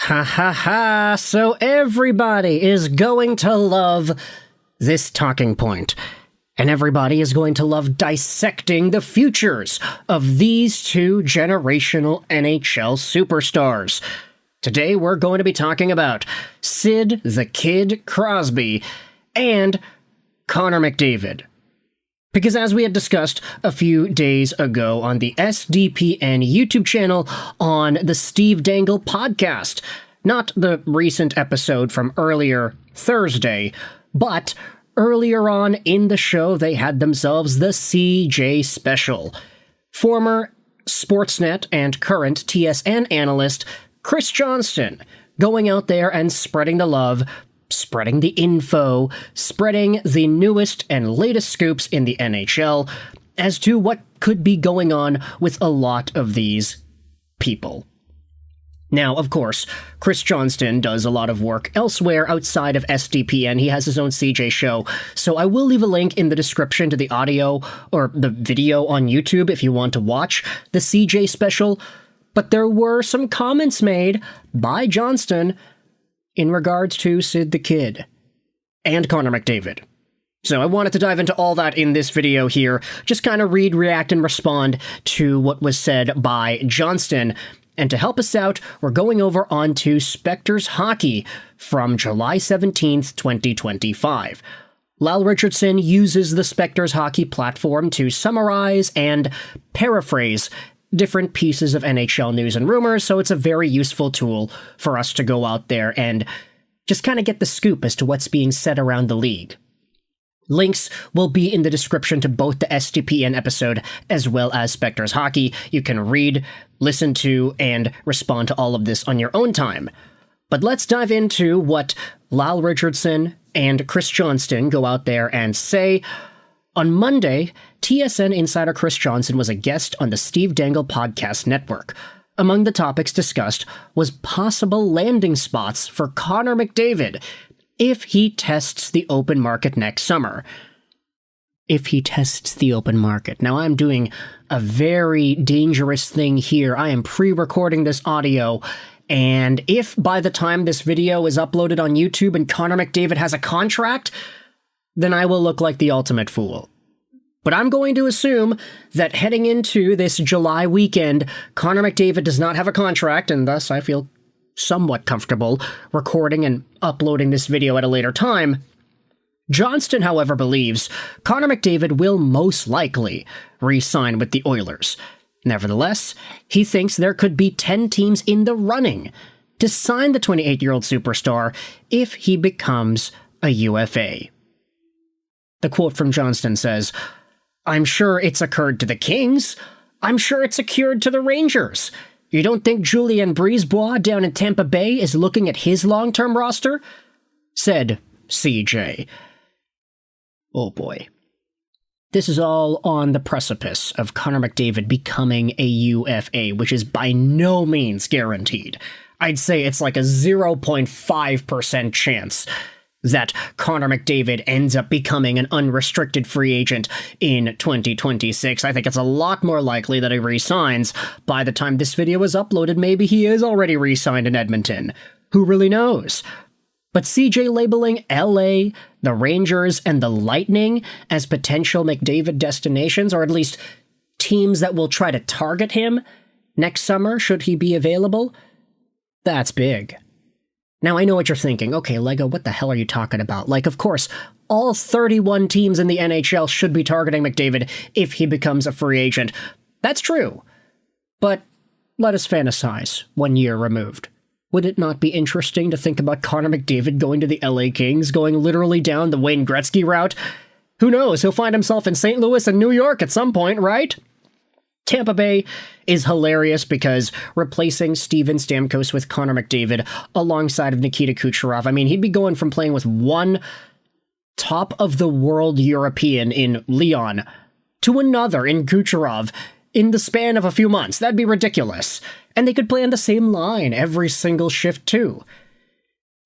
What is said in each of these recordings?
Ha ha ha, so everybody is going to love this talking point. And everybody is going to love dissecting the futures of these two generational NHL superstars. Today we're going to be talking about Sid the Kid Crosby and Connor McDavid. Because as we had discussed a few days ago on the SDPN YouTube channel on the Steve Dangle podcast, not the recent episode from earlier Thursday, but earlier on in the show they had themselves the CJ special. Former Sportsnet and current TSN analyst Chris Johnston going out there and spreading the love, spreading the info, spreading the newest and latest scoops in the NHL as to what could be going on with a lot of these people. Now, of course, Chris Johnston does a lot of work elsewhere outside of SDPN. He has his own CJ show, so I will leave a link in the description to the audio or the video on YouTube if you want to watch the CJ special. But there were some comments made by Johnston in regards to Sid the Kid and Connor McDavid. So I wanted to dive into all that in this video here, just kind of read, react, and respond to what was said by Johnston. And to help us out, we're going over onto Spectre's Hockey from July 17th, 2025. Lyle Richardson uses the Spectre's Hockey platform to summarize and paraphrase different pieces of NHL news and rumors, so it's a very useful tool for us to go out there and just kind of get the scoop as to what's being said around the league. Links will be in the description to both the SDPN episode as well as Spectre's Hockey. You can read, listen to, and respond to all of this on your own time. But let's dive into what Lyle Richardson and Chris Johnston go out there and say. On Monday, TSN insider Chris Johnston was a guest on the Steve Dangle Podcast Network. Among the topics discussed was possible landing spots for Connor McDavid if he tests the open market next summer. If he tests the open market. Now, I'm doing a very dangerous thing here. I am pre-recording this audio, and if by the time this video is uploaded on YouTube and Connor McDavid has a contract, then I will look like the ultimate fool. But I'm going to assume that heading into this July weekend, Connor McDavid does not have a contract, and thus I feel somewhat comfortable recording and uploading this video at a later time. Johnston, however, believes Connor McDavid will most likely re-sign with the Oilers. Nevertheless, he thinks there could be 10 teams in the running to sign the 28-year-old superstar if he becomes a UFA. The quote from Johnston says, "I'm sure it's occurred to the Kings. I'm sure it's occurred to the Rangers. You don't think Julien Brisebois down in Tampa Bay is looking at his long-term roster?" Said CJ. Oh boy. This is all on the precipice of Connor McDavid becoming a UFA, which is by no means guaranteed. I'd say it's like a 0.5% chance that Connor McDavid ends up becoming an unrestricted free agent in 2026. I think it's a lot more likely that he re-signs. By the time this video is uploaded, maybe he is already re-signed in Edmonton. Who really knows? But CJ labeling LA, the Rangers, and the Lightning as potential McDavid destinations, or at least teams that will try to target him next summer should he be available, that's big. Now, I know what you're thinking. Okay, Lego, what the hell are you talking about? Like, of course, all 31 teams in the NHL should be targeting McDavid if he becomes a free agent. That's true. But let us fantasize 1 year removed. Would it not be interesting to think about Connor McDavid going to the LA Kings, going literally down the Wayne Gretzky route? Who knows? He'll find himself in St. Louis and New York at some point, right? Tampa Bay is hilarious because replacing Steven Stamkos with Connor McDavid alongside of Nikita Kucherov, I mean, he'd be going from playing with one top-of-the-world European in Leon to another in Kucherov in the span of a few months. That'd be ridiculous. And they could play on the same line every single shift, too.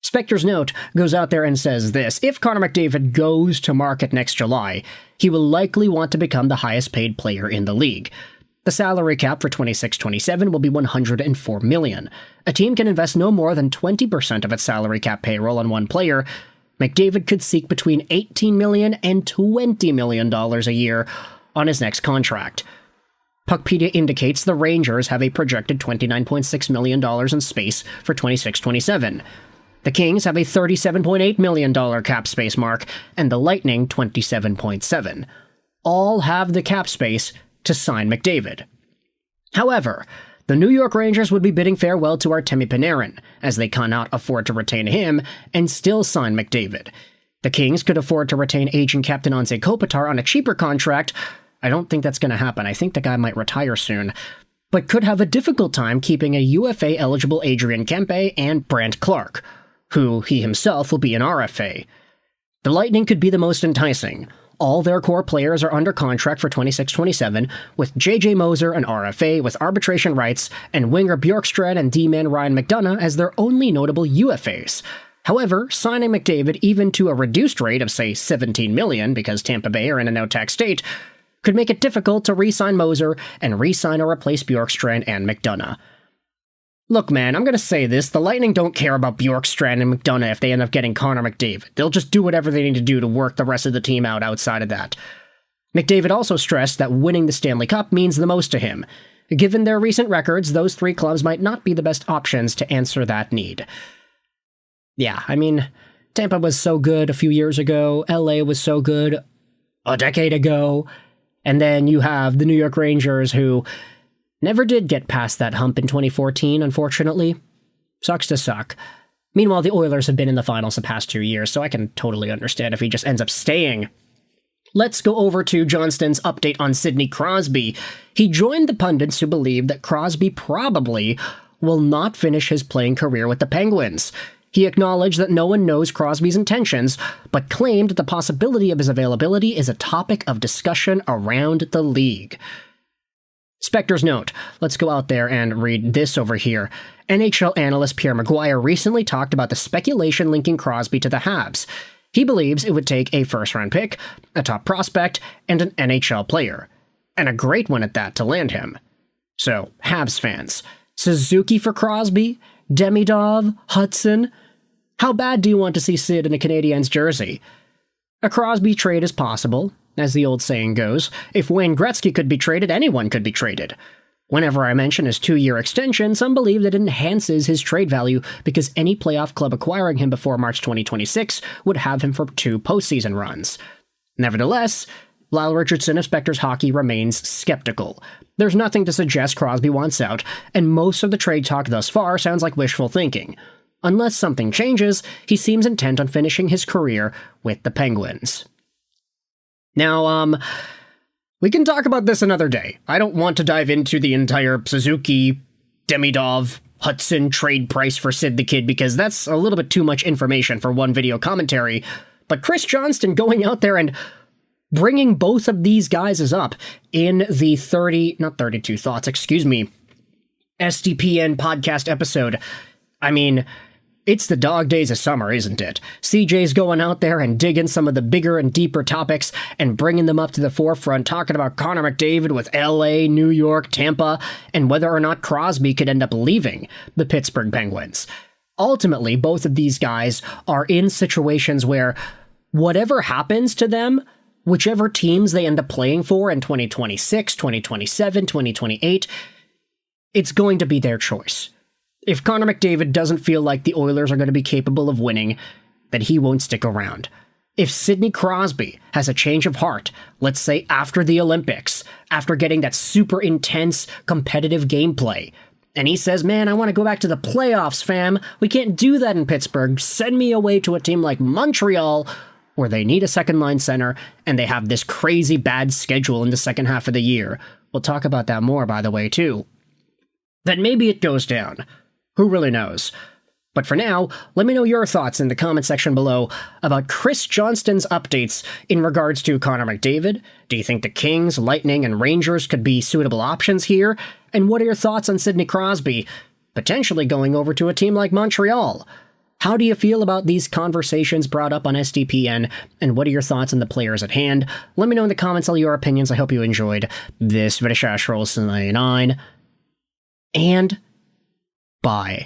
Spectre's note goes out there and says this: if Connor McDavid goes to market next July, he will likely want to become the highest paid player in the league. The salary cap for 26-27 will be $104 million. A team can invest no more than 20% of its salary cap payroll on one player. McDavid could seek between $18 million and $20 million a year on his next contract. Puckpedia indicates the Rangers have a projected $29.6 million in space for 26-27. The Kings have a $37.8 million cap space mark, and the Lightning $27.7. All have the cap space to sign McDavid. However, the New York Rangers would be bidding farewell to Artemi Panarin, as they cannot afford to retain him and still sign McDavid. The Kings could afford to retain aging captain Anze Kopitar on a cheaper contract. I don't think that's going to happen. I think the guy might retire soon, but could have a difficult time keeping a UFA-eligible Adrian Kempe and Brandt Clark, who he himself will be an RFA. The Lightning could be the most enticing. All their core players are under contract for 26-27, with JJ Moser an RFA with arbitration rights, and winger Bjorkstrand and D-man Ryan McDonough as their only notable UFAs. However, signing McDavid even to a reduced rate of, say, $17 million, because Tampa Bay are in a no-tax state, could make it difficult to re-sign Moser and re-sign or replace Bjorkstrand and McDonough. Look, man, I'm going to say this. The Lightning don't care about Bjorkstrand and McDonough if they end up getting Connor McDavid. They'll just do whatever they need to do to work the rest of the team out outside of that. McDavid also stressed that winning the Stanley Cup means the most to him. Given their recent records, those three clubs might not be the best options to answer that need. Yeah, I mean, Tampa was so good a few years ago. LA was so good a decade ago. And then you have the New York Rangers, who never did get past that hump in 2014, unfortunately. Sucks to suck. Meanwhile, the Oilers have been in the finals the past 2 years, so I can totally understand if he just ends up staying. Let's go over to Johnston'S update on Sidney Crosby. He joined the pundits who believe that Crosby probably will not finish his playing career with the Penguins. He acknowledged that no one knows Crosby's intentions, but claimed that the possibility of his availability is a topic of discussion around the league. Spector's note. Let's go out there and read this over here. NHL analyst Pierre Maguire recently talked about the speculation linking Crosby to the Habs. He believes it would take a first-round pick, a top prospect, and an NHL player. And a great one at that to land him. So, Habs fans, Suzuki for Crosby? Demidov? Hudson? How bad do you want to see Sid in a Canadiens jersey? A Crosby trade is possible. As the old saying goes, if Wayne Gretzky could be traded, anyone could be traded. Whenever I mention his 2-year extension, some believe that it enhances his trade value because any playoff club acquiring him before March 2026 would have him for 2 postseason runs. Nevertheless, Lyle Richardson of Spector's Hockey remains skeptical. There's nothing to suggest Crosby wants out, and most of the trade talk thus far sounds like wishful thinking. Unless something changes, he seems intent on finishing his career with the Penguins. Now, we can talk about this another day. I don't want to dive into the entire Suzuki, Demidov, Hudson trade price for Sid the Kid because that's a little bit too much information for one video commentary, but Chris Johnston going out there and bringing both of these guys up in the SDPN podcast episode. I mean, it's the dog days of summer, isn't it? CJ's going out there and digging some of the bigger and deeper topics and bringing them up to the forefront, talking about Connor McDavid with LA, New York, Tampa, and whether or not Crosby could end up leaving the Pittsburgh Penguins. Ultimately, both of these guys are in situations where whatever happens to them, whichever teams they end up playing for in 2026, 2027, 2028, it's going to be their choice. If Connor McDavid doesn't feel like the Oilers are going to be capable of winning, then he won't stick around. If Sidney Crosby has a change of heart, let's say after the Olympics, after getting that super intense competitive gameplay, and he says, man, I want to go back to the playoffs, fam. We can't do that in Pittsburgh. Send me away to a team like Montreal, where they need a second-line center, and they have this crazy bad schedule in the second half of the year. We'll talk about that more, by the way, too. Then maybe it goes down. Who really knows? But for now, let me know your thoughts in the comment section below about Chris Johnston's updates in regards to Connor McDavid. Do you think the Kings, Lightning, and Rangers could be suitable options here? And what are your thoughts on Sidney Crosby potentially going over to a team like Montreal? How do you feel about these conversations brought up on SDPN, and what are your thoughts on the players at hand? Let me know in the comments all your opinions. I hope you enjoyed this video. And bye.